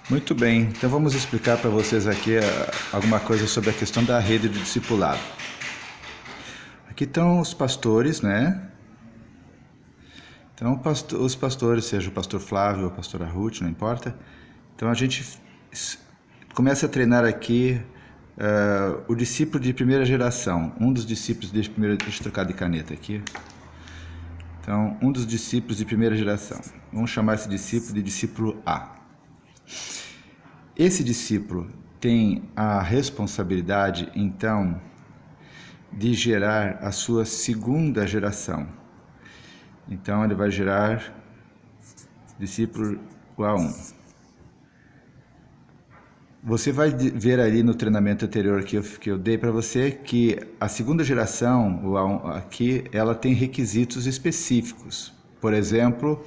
Muito bem, então vamos explicar para vocês aqui alguma coisa sobre a questão da rede de discipulado. Aqui estão os pastores, né? Então, os pastores, seja o pastor Flávio ou a pastora Ruth, não importa. Então, a gente começa a treinar aqui o discípulo de primeira geração. Um dos discípulos de primeira... Deixa eu trocar de caneta aqui. Então, um dos discípulos de primeira geração. Vamos chamar esse discípulo de discípulo A. Esse discípulo tem a responsabilidade, então, de gerar a sua segunda geração. Então, ele vai gerar discípulo A1. Você vai ver ali no treinamento anterior que eu dei para você que a segunda geração, o A1 aqui, ela tem requisitos específicos. Por exemplo,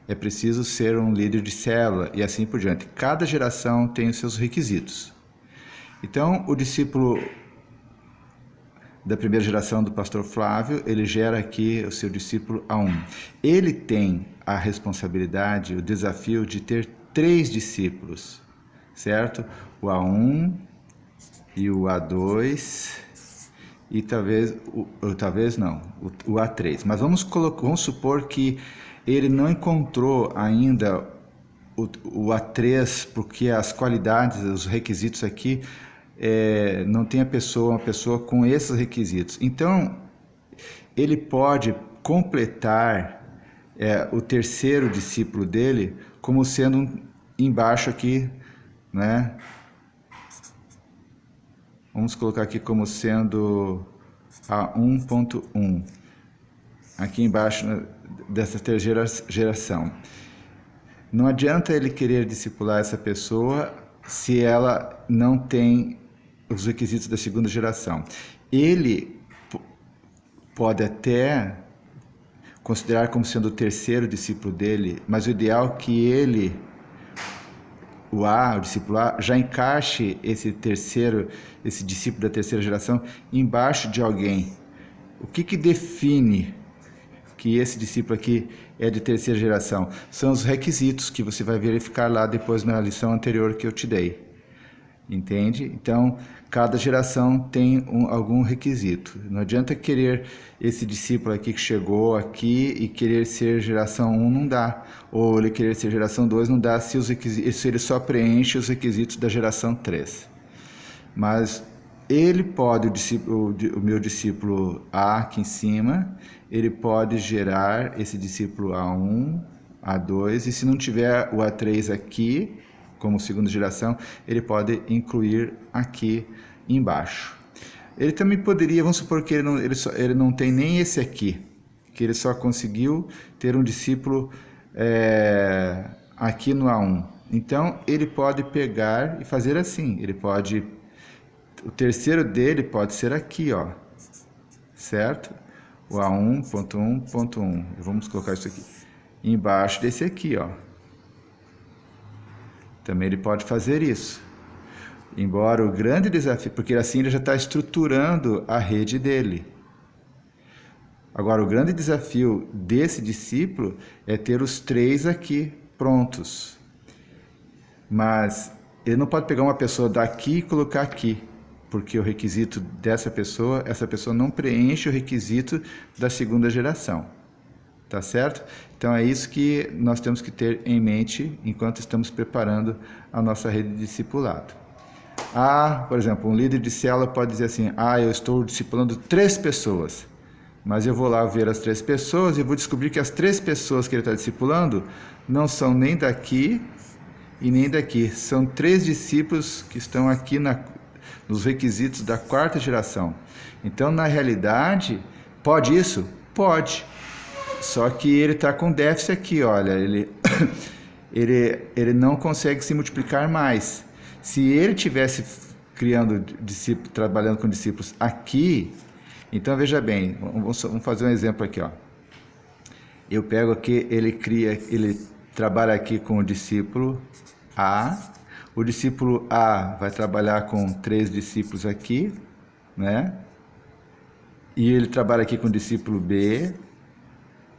é preciso ser um líder de célula e assim por diante. Cada geração tem os seus requisitos. Então, o discípulo da primeira geração do pastor Flávio, ele gera aqui o seu discípulo A1. Ele tem a responsabilidade, o desafio de ter 3 discípulos, certo? O A1 e o A2 e talvez não, o A3. Mas vamos supor que ele não encontrou ainda o A3, porque as qualidades, os requisitos aqui, não tem uma pessoa com esses requisitos. Então, ele pode completar o terceiro discípulo dele como sendo embaixo aqui, né? Vamos colocar aqui como sendo a 1.1, aqui embaixo dessa terceira geração. Não adianta ele querer discipular essa pessoa se ela não tem os requisitos da segunda geração. Ele pode até considerar como sendo o terceiro discípulo dele, mas o ideal é que ele, o discípulo A, já encaixe esse discípulo da terceira geração embaixo de alguém. O que define que esse discípulo aqui é de terceira geração? São os requisitos que você vai verificar lá depois na lição anterior que eu te dei. Entende? Então, cada geração tem algum requisito. Não adianta querer esse discípulo aqui que chegou aqui e querer ser geração 1, não dá. Ou ele querer ser geração 2, não dá se ele só preenche os requisitos da geração 3. Mas ele pode, o meu discípulo A aqui em cima, ele pode gerar esse discípulo A1, A2, e se não tiver o A3 aqui, como segunda geração, ele pode incluir aqui embaixo. Ele também poderia, vamos supor que ele não tem nem esse aqui, que ele só conseguiu ter um discípulo aqui no A1. Então, ele pode pegar e fazer assim, o terceiro dele pode ser aqui, ó, certo? O A1.1.1, vamos colocar isso aqui, embaixo desse aqui, ó. Também ele pode fazer isso. Embora o grande desafio, porque assim ele já está estruturando a rede dele. Agora, o grande desafio desse discípulo é ter os 3 aqui prontos. Mas ele não pode pegar uma pessoa daqui e colocar aqui, porque o requisito essa pessoa não preenche o requisito da segunda geração. Tá certo? Então é isso que nós temos que ter em mente enquanto estamos preparando a nossa rede de discipulado. Por exemplo, um líder de célula pode dizer assim: eu estou discipulando 3 pessoas, mas eu vou lá ver as 3 pessoas e vou descobrir que as 3 pessoas que ele está discipulando não são nem daqui e nem daqui. São 3 discípulos que estão aqui nos requisitos da 4ª geração. Então, na realidade, pode isso? Pode. Só que ele está com déficit aqui, olha, ele não consegue se multiplicar mais. Se ele tivesse trabalhando com discípulos aqui, então veja bem, vamos fazer um exemplo aqui, ó. Eu pego aqui, ele trabalha aqui com o discípulo A, o discípulo A vai trabalhar com 3 discípulos aqui, né? E ele trabalha aqui com o discípulo B,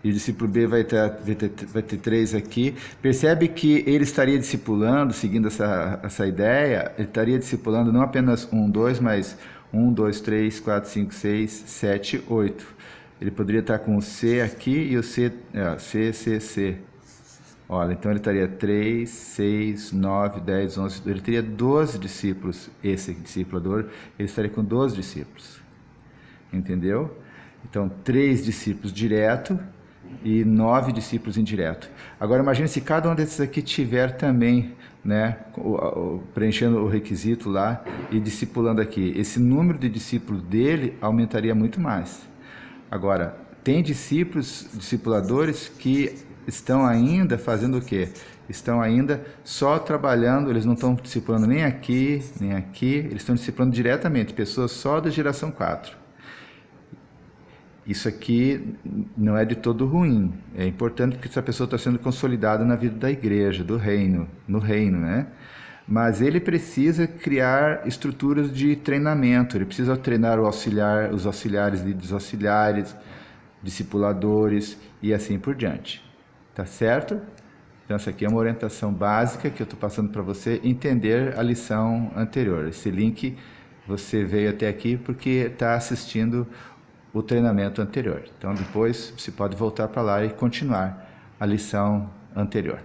E o discípulo B vai ter 3 aqui. Percebe que ele estaria discipulando, seguindo essa ideia, ele estaria discipulando não apenas 1, 2, mas 1, 2, 3, 4, 5, 6, 7, 8. Ele poderia estar com o C aqui e o C, C, C, C. Olha, então ele estaria 3, 6, 9, 10, 11, ele teria 12 discípulos, esse discipulador, ele estaria com 12 discípulos. Entendeu? Então, 3 discípulos direto e 9 discípulos indireto. Agora, imagine se cada um desses aqui tiver também, né, preenchendo o requisito lá e discipulando aqui. Esse número de discípulos dele aumentaria muito mais. Agora, tem discipuladores que estão ainda fazendo o quê? Estão ainda só trabalhando, eles não estão discipulando nem aqui, eles estão discipulando diretamente, pessoas só da geração 4. Isso aqui não é de todo ruim. É importante que essa pessoa está sendo consolidada na vida da igreja, do reino, no reino, né? Mas ele precisa criar estruturas de treinamento. Ele precisa treinar os auxiliares, líderes auxiliares, discipuladores e assim por diante. Tá certo? Então essa aqui é uma orientação básica que eu estou passando para você entender a lição anterior. Esse link você veio até aqui porque está assistindo o treinamento anterior. Então depois você pode voltar para lá e continuar a lição anterior.